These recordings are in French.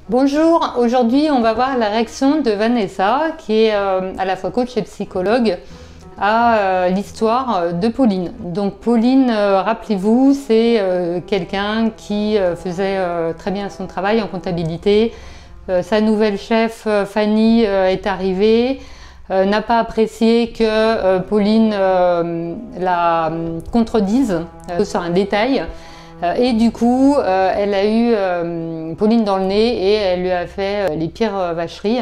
Bonjour, aujourd'hui on va voir la réaction de Vanessa qui est à la fois coach et psychologue à l'histoire de Pauline. Donc Pauline, rappelez-vous, c'est quelqu'un qui faisait très bien son travail en comptabilité. Sa nouvelle chef Fanny est arrivée, n'a pas apprécié que Pauline la contredise sur un détail. Et du coup, elle a eu Pauline dans le nez et elle lui a fait les pires vacheries.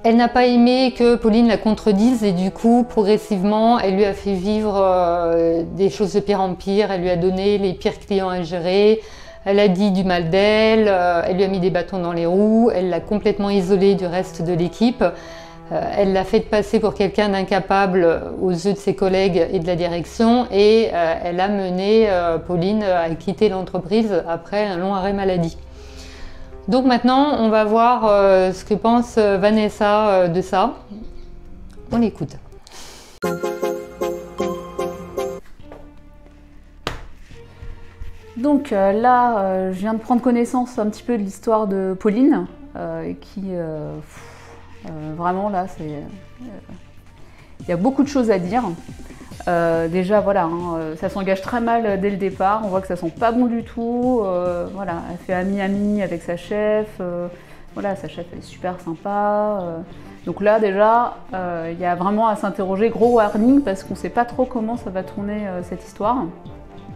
Elle n'a pas aimé que Pauline la contredise et du coup, progressivement, elle lui a fait vivre des choses de pire en pire. Elle lui a donné les pires clients à gérer. Elle a dit du mal d'elle, elle lui a mis des bâtons dans les roues. Elle l'a complètement isolée du reste de l'équipe. Elle l'a fait passer pour quelqu'un d'incapable aux yeux de ses collègues et de la direction et elle a mené Pauline à quitter l'entreprise après un long arrêt maladie. Donc maintenant, on va voir ce que pense Vanessa de ça. On l'écoute. Donc là, je viens de prendre connaissance un petit peu de l'histoire de Pauline, qui... vraiment là, il y a beaucoup de choses à dire. Déjà voilà, ça s'engage très mal dès le départ, on voit que ça sent pas bon du tout. Voilà, elle fait ami-ami avec sa chef, voilà, sa chef elle est super sympa. Donc là déjà, il y a vraiment à s'interroger, gros warning, parce qu'on sait pas trop comment ça va tourner cette histoire.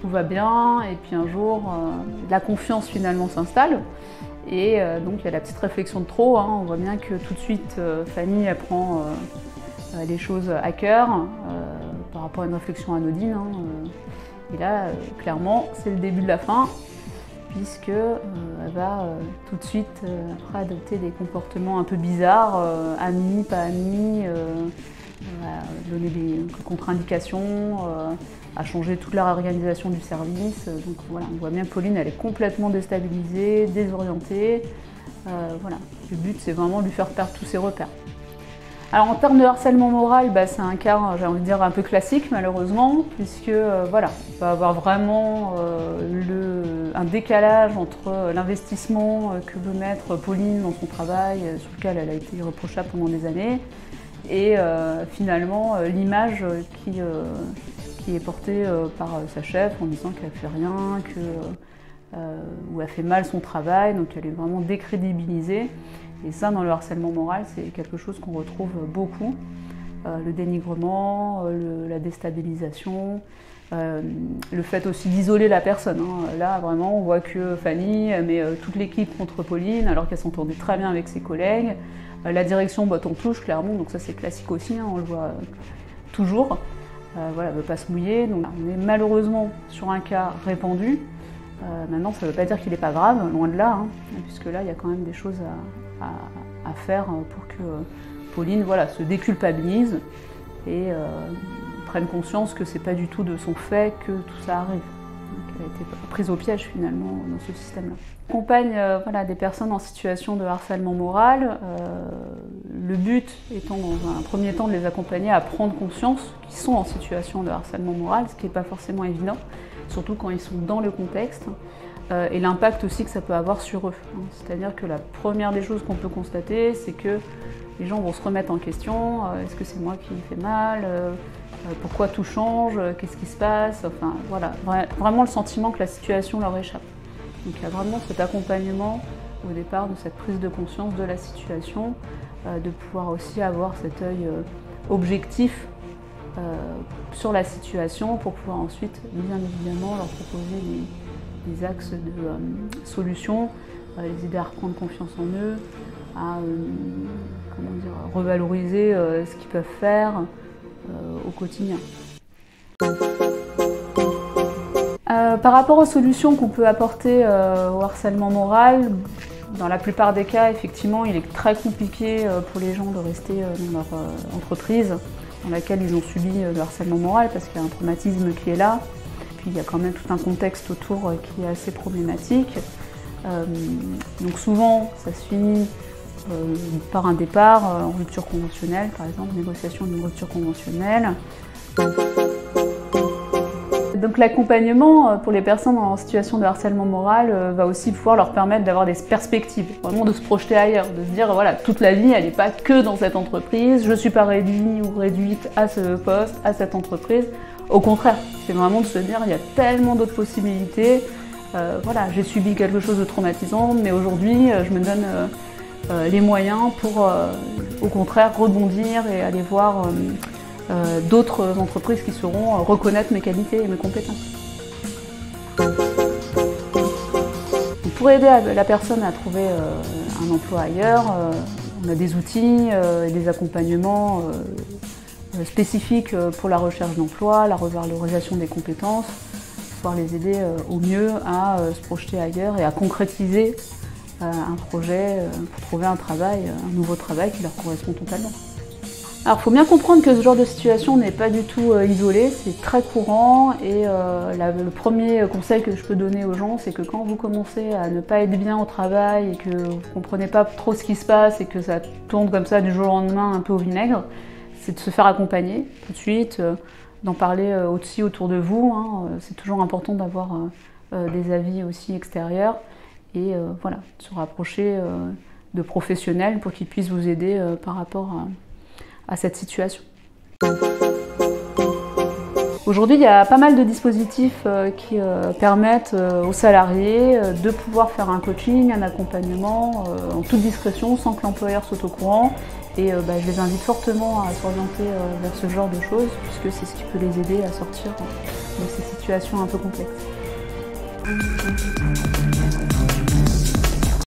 Tout va bien, et puis un jour, la confiance finalement s'installe. Et donc il y a la petite réflexion de trop, on voit bien que tout de suite Fanny elle prend les choses à cœur par rapport à une réflexion anodine. Et là, clairement, c'est le début de la fin, puisque elle va tout de suite après adopter des comportements un peu bizarres, amis, pas amis, donner des contre-indications, à changer toute la réorganisation du service. Donc voilà, on voit bien que Pauline, elle est complètement déstabilisée, désorientée. Voilà. Le but, c'est vraiment de lui faire perdre tous ses repères. Alors en termes de harcèlement moral, c'est un cas, j'ai envie de dire, un peu classique malheureusement, puisque voilà, on va avoir vraiment un décalage entre l'investissement que veut mettre Pauline dans son travail, sur lequel elle a été irréprochable pendant des années, et finalement l'image qui est portée par sa chef en disant qu'elle fait rien, ou elle fait mal son travail, donc elle est vraiment décrédibilisée. Et ça, dans le harcèlement moral, c'est quelque chose qu'on retrouve beaucoup. Le dénigrement, la déstabilisation, le fait aussi d'isoler la personne. Là, vraiment, on voit que Fanny met toute l'équipe contre Pauline, alors qu'elle s'entendait très bien avec ses collègues. La direction botte en touche, clairement, donc ça c'est classique aussi, on le voit toujours. Voilà, elle ne veut pas se mouiller, donc on est malheureusement sur un cas répandu. Maintenant, ça ne veut pas dire qu'il n'est pas grave, loin de là, puisque là, il y a quand même des choses à faire pour que Pauline se déculpabilise et prenne conscience que ce n'est pas du tout de son fait que tout ça arrive. Donc, elle a été prise au piège finalement dans ce système-là. On accompagne des personnes en situation de harcèlement moral. Le but étant dans un premier temps de les accompagner à prendre conscience qu'ils sont en situation de harcèlement moral, ce qui n'est pas forcément évident, surtout quand ils sont dans le contexte, et l'impact aussi que ça peut avoir sur eux. C'est-à-dire que la première des choses qu'on peut constater, c'est que les gens vont se remettre en question. Est-ce que c'est moi qui fais mal? Pourquoi tout change? Qu'est-ce qui se passe? Enfin voilà, vraiment le sentiment que la situation leur échappe. Donc il y a vraiment cet accompagnement au départ de cette prise de conscience de la situation, de pouvoir aussi avoir cet œil objectif sur la situation pour pouvoir ensuite, bien évidemment, leur proposer des axes de solutions, les aider à reprendre confiance en eux, à revaloriser ce qu'ils peuvent faire au quotidien. Par rapport aux solutions qu'on peut apporter au harcèlement moral, dans la plupart des cas, effectivement, il est très compliqué pour les gens de rester dans leur entreprise dans laquelle ils ont subi le harcèlement moral parce qu'il y a un traumatisme qui est là. Puis il y a quand même tout un contexte autour qui est assez problématique. Donc souvent, ça se finit par un départ en rupture conventionnelle, par exemple, négociation d'une rupture conventionnelle. Donc l'accompagnement pour les personnes en situation de harcèlement moral va aussi pouvoir leur permettre d'avoir des perspectives, vraiment de se projeter ailleurs, de se dire voilà, toute la vie elle n'est pas que dans cette entreprise, je ne suis pas réduit ou réduite à ce poste, à cette entreprise. Au contraire, c'est vraiment de se dire il y a tellement d'autres possibilités. Voilà, j'ai subi quelque chose de traumatisant, mais aujourd'hui je me donne les moyens pour au contraire rebondir et aller voir d'autres entreprises qui sauront reconnaître mes qualités et mes compétences. Pour aider la personne à trouver un emploi ailleurs, on a des outils et des accompagnements spécifiques pour la recherche d'emploi, la revalorisation des compétences, pouvoir les aider au mieux à se projeter ailleurs et à concrétiser un projet pour trouver un travail, un nouveau travail qui leur correspond totalement. Alors il faut bien comprendre que ce genre de situation n'est pas du tout isolé, c'est très courant et le premier conseil que je peux donner aux gens, c'est que quand vous commencez à ne pas être bien au travail et que vous ne comprenez pas trop ce qui se passe et que ça tourne comme ça du jour au lendemain un peu au vinaigre, c'est de se faire accompagner tout de suite, d'en parler aussi autour de vous. Hein. C'est toujours important d'avoir des avis aussi extérieurs et voilà, de se rapprocher de professionnels pour qu'ils puissent vous aider par rapport à cette situation. Aujourd'hui, il y a pas mal de dispositifs qui permettent aux salariés de pouvoir faire un coaching, un accompagnement en toute discrétion, sans que l'employeur soit au courant. Et je les invite fortement à s'orienter vers ce genre de choses, puisque c'est ce qui peut les aider à sortir de ces situations un peu complexes.